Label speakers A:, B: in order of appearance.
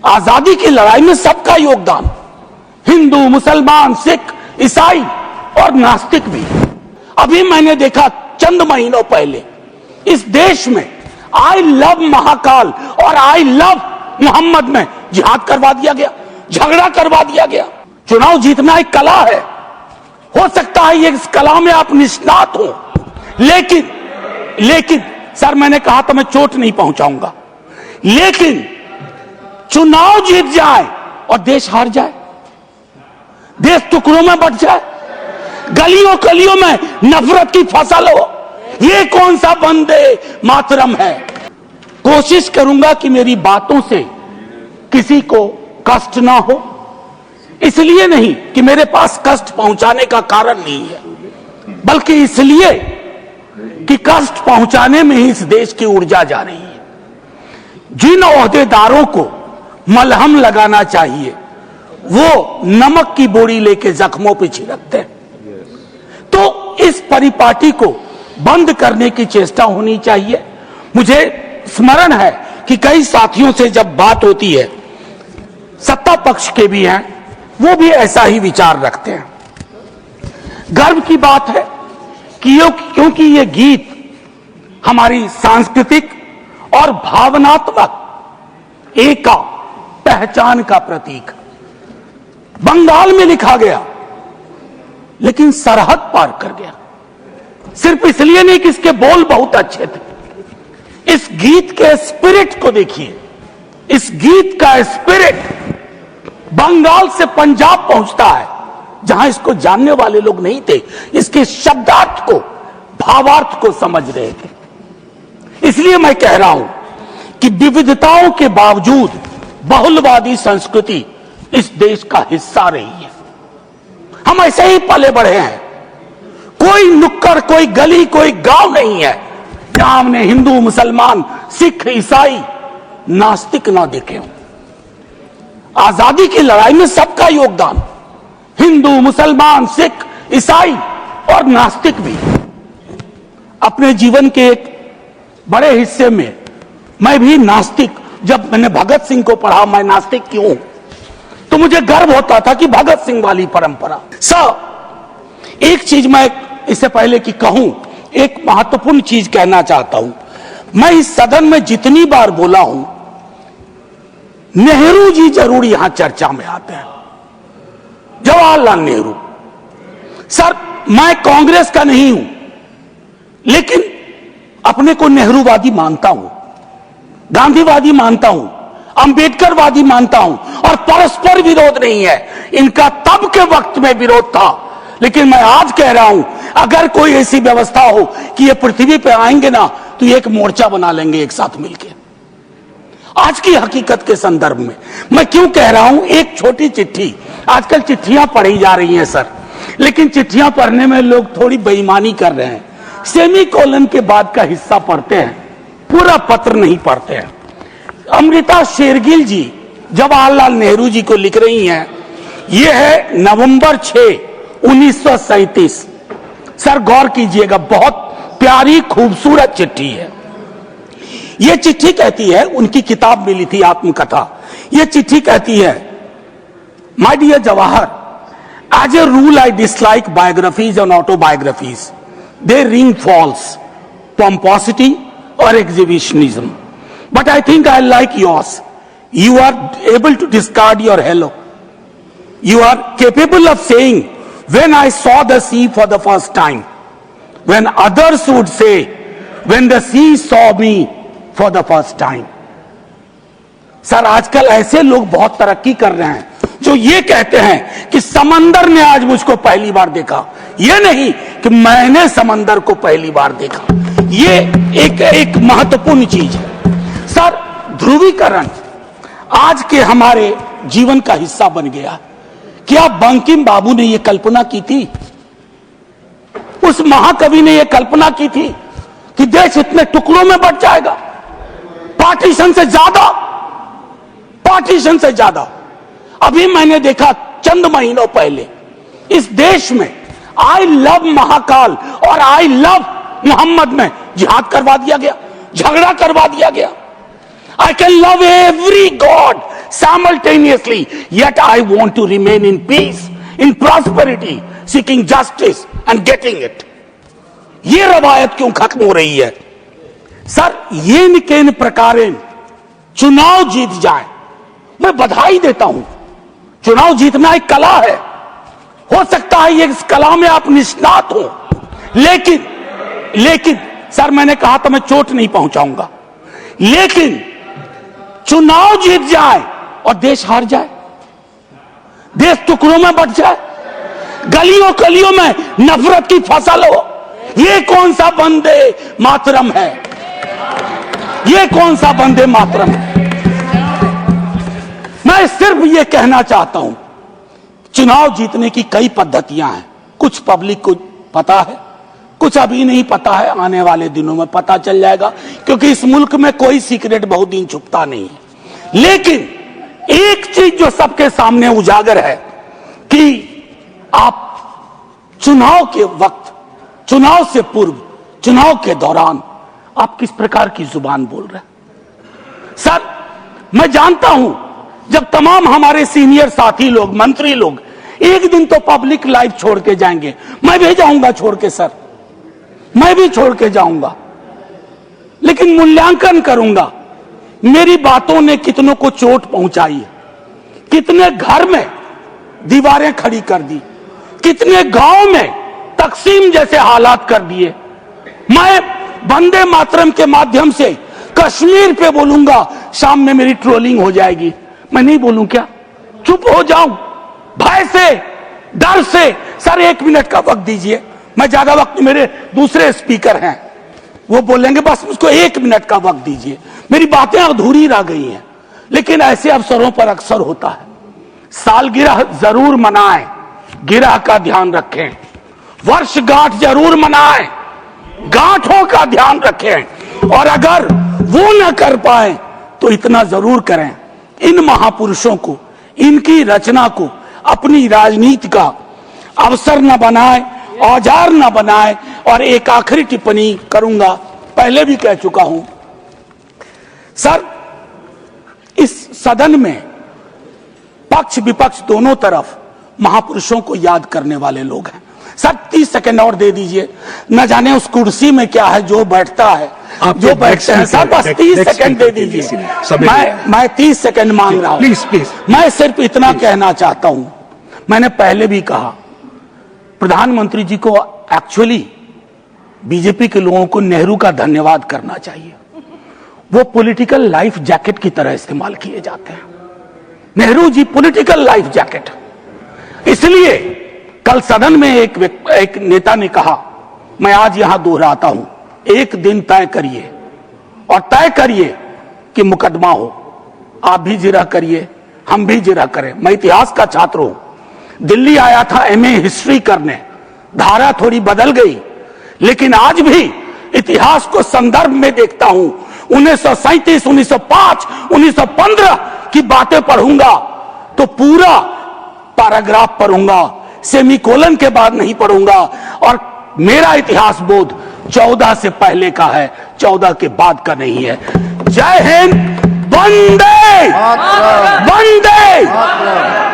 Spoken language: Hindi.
A: आजादी की लड़ाई में सबका योगदान, हिंदू, मुसलमान, सिख, ईसाई और नास्तिक भी। अभी मैंने देखा चंद महीनों पहले इस देश में आई लव महाकाल और आई लव मोहम्मद में जिहाद करवा दिया गया, झगड़ा करवा दिया गया। चुनाव जीतना एक कला है, हो सकता है ये इस कला में आप निष्णात हो, लेकिन सर मैंने कहा तो मैं चोट नहीं पहुंचाऊंगा, लेकिन चुनाव जीत जाए और देश हार जाए, देश टुकड़ों में बट जाए, गलियों गलियों में नफरत की फसल हो, ये कौन सा वंदे मातरम है। कोशिश करूंगा कि मेरी बातों से किसी को कष्ट ना हो, इसलिए नहीं कि मेरे पास कष्ट पहुंचाने का कारण नहीं है, बल्कि इसलिए कि कष्ट पहुंचाने में ही इस देश की ऊर्जा जा रही है। जिन ओहदेदारों को मलहम लगाना चाहिए वो नमक की बोरी लेके जख्मों पे छिड़कते हैं। तो इस परिपाटी को बंद करने की चेष्टा होनी चाहिए। मुझे स्मरण है कि कई साथियों से जब बात होती है, सत्ता पक्ष के भी हैं, वो भी ऐसा ही विचार रखते हैं। गर्व की बात है कि क्योंकि ये गीत हमारी सांस्कृतिक और भावनात्मक एकता, पहचान का प्रतीक, बंगाल में लिखा गया लेकिन सरहद पार कर गया। सिर्फ इसलिए नहीं कि इसके बोल बहुत अच्छे थे, इस गीत के स्पिरिट को देखिए। इस गीत का स्पिरिट बंगाल से पंजाब पहुंचता है, जहां इसको जानने वाले लोग नहीं थे, इसके शब्दार्थ को, भावार्थ को समझ रहे थे। इसलिए मैं कह रहा हूं कि विविधताओं के बावजूद बहुलवादी संस्कृति इस देश का हिस्सा रही है। हम ऐसे ही पले बढ़े हैं। कोई नुक्कड़, कोई गली, कोई गांव नहीं है जहां हमने हिंदू, मुसलमान, सिख, ईसाई, नास्तिक ना देखे हों। आजादी की लड़ाई में सबका योगदान, हिंदू, मुसलमान, सिख, ईसाई और नास्तिक भी। अपने जीवन के एक बड़े हिस्से में मैं भी नास्तिक, जब मैंने भगत सिंह को पढ़ा, मैं नास्तिक क्यों, तो मुझे गर्व होता था कि भगत सिंह वाली परंपरा। एक चीज मैं इससे पहले कि कहूं, एक महत्वपूर्ण चीज कहना चाहता हूं। मैं इस सदन में जितनी बार बोला हूं, नेहरू जी जरूर यहां चर्चा में आते हैं। जवाहरलाल नेहरू। सर मैं कांग्रेस का नहीं हूं, लेकिन अपने को नेहरूवादी मानता हूं, गांधीवादी मानता हूं, अंबेडकरवादी मानता हूं, और परस्पर विरोध नहीं है। इनका तब के वक्त में विरोध था, लेकिन मैं आज कह रहा हूं, अगर कोई ऐसी व्यवस्था हो कि ये पृथ्वी पे आएंगे ना, तो एक मोर्चा बना लेंगे एक साथ मिलकर। आज की हकीकत के संदर्भ में मैं क्यों कह रहा हूं, एक छोटी चिट्ठी, आजकल चिट्ठियां पढ़ी जा रही हैं सर, लेकिन चिट्ठियां पढ़ने में लोग थोड़ी बेईमानी कर रहे हैं। सेमीकोलन के बाद का हिस्सा पढ़ते हैं, पूरा पत्र नहीं पढ़ते हैं। अमृता शेरगिल जी जवाहरलाल नेहरू जी को लिख रही हैं, यह है नवंबर 6, 1937। सर गौर कीजिएगा, बहुत प्यारी खूबसूरत चिट्ठी है। यह चिट्ठी कहती है, उनकी किताब मिली थी आत्मकथा, यह चिट्ठी कहती है, my dear Jawahar, as a rule I dislike biographies and autobiographies, they ring false, pomposity or exhibitionism. But I think I like yours. You are able to discard your hello. You are capable of saying, when I saw the sea for the first time, when others would say, when the sea saw me for the first time. Sir आजकल ऐसे लोग बहुत तरक्की कर रहे हैं जो ये कहते हैं कि समंदर ने आज मुझको पहली बार देखा, ये नहीं कि मैंने समंदर को पहली बार देखा। ये एक महत्वपूर्ण चीज है। सर ध्रुवीकरण आज के हमारे जीवन का हिस्सा बन गया। क्या बंकिम बाबू ने यह कल्पना की थी, उस महाकवि ने यह कल्पना की थी कि देश इतने टुकड़ों में बट जाएगा? पार्टीशन से ज्यादा। अभी मैंने देखा चंद महीनों पहले इस देश में आई लव महाकाल और आई लव मोहम्मद में जिहाद करवा दिया गया, झगड़ा करवा दिया गया। I can love every God simultaneously, yet I want to remain in peace, in prosperity, seeking justice and getting it. ये रवायत क्यों खत्म हो रही है? सर, ये निकेन प्रकारेण चुनाव जीत जाए, मैं बधाई देता हूं। चुनाव जीतना एक कला है, हो सकता है ये इस कला में आप निष्णात हो, लेकिन सर, मैंने कहा तो मैं चोट नहीं पहुंचाऊंगा, लेकिन चुनाव जीत जाए और देश हार जाए, देश टुकड़ों में बट जाए, गलियों गलियों में नफरत की फसल हो, ये कौन सा वंदे मातरम है? ये कौन सा वंदे मातरम है? मैं सिर्फ ये कहना चाहता हूं, चुनाव जीतने की कई पद्धतियां हैं, कुछ पब्लिक को पता है, कुछ अभी नहीं पता है, आने वाले दिनों में पता चल जाएगा, क्योंकि इस मुल्क में कोई सीक्रेट बहुत दिन छुपता नहीं है। लेकिन एक चीज जो सबके सामने उजागर है कि आप चुनाव के वक्त, चुनाव से पूर्व, चुनाव के दौरान आप किस प्रकार की जुबान बोल रहे हैं। सर, मैं जानता हूं जब तमाम हमारे सीनियर साथी लोग, मंत्री लोग एक दिन तो पब्लिक लाइफ छोड़ के जाएंगे, मैं भी जाऊंगा छोड़ के सर, मैं भी छोड़ के जाऊंगा, लेकिन मूल्यांकन करूंगा मेरी बातों ने कितनों को चोट पहुंचाई है, कितने घर में दीवारें खड़ी कर दी, कितने गांव में तकसीम जैसे हालात कर दिए। मैं वंदे मातरम के माध्यम से कश्मीर पे बोलूंगा, शाम में मेरी ट्रोलिंग हो जाएगी, मैं नहीं बोलूं क्या? चुप हो जाऊं भय से, डर से? सर, 1 मिनट का वक्त दीजिए, मैं ज्यादा वक्त, मेरे दूसरे स्पीकर हैं वो बोलेंगे, बस मुझको 1 मिनट का वक्त दीजिए, मेरी बातें अधूरी रह गई हैं। लेकिन ऐसे अवसरों पर अक्सर होता है, सालगिरह जरूर मनाएं, गिरह का ध्यान रखें, वर्षगांठ जरूर मनाएं, गांठों का ध्यान रखें, और अगर वो न कर पाए तो इतना जरूर करें, इन महापुरुषों को, इनकी रचना को अपनी राजनीति का अवसर न बनाए, औजार न बनाए। और एक आखिरी टिप्पणी करूंगा, पहले भी कह चुका हूं सर, इस सदन में पक्ष विपक्ष दोनों तरफ महापुरुषों को याद करने वाले लोग हैं। सर, 30 सेकंड और दे दीजिए, न जाने उस कुर्सी में क्या है जो बैठता है, जो बैठते हैं। सर, बस 30 सेकंड दे दीजिए, मैं 30 सेकंड मांग रहा हूं। प्लीज, मैं सिर्फ इतना कहना चाहता हूं, मैंने पहले भी कहा, प्रधानमंत्री जी को एक्चुअली बीजेपी के लोगों को नेहरू का धन्यवाद करना चाहिए। वो पॉलिटिकल लाइफ जैकेट की तरह इस्तेमाल किए जाते हैं। Nehru ji political life jacket. इसलिए कल सदन में एक नेता ने कहा, मैं आज यहां दोहराता हूं, एक दिन तय करिए और तय करिए कि मुकदमा हो, आप भी जिरह करिए, हम भी जिरह करें। मैं इतिहास का छात्र हूं, दिल्ली आया था एमए हिस्ट्री करने, धारा थोड़ी बदल गई, लेकिन आज भी इतिहास को संदर्भ में देखता हूं। 1937, 1905, 1915 की बातें पढ़ूंगा तो पूरा पैराग्राफ पढ़ूंगा, सेमीकोलन के बाद नहीं पढ़ूंगा। और मेरा इतिहास बोध 14 से पहले का है, 14 के बाद का नहीं है। जय हिंद, वंदे वंदे।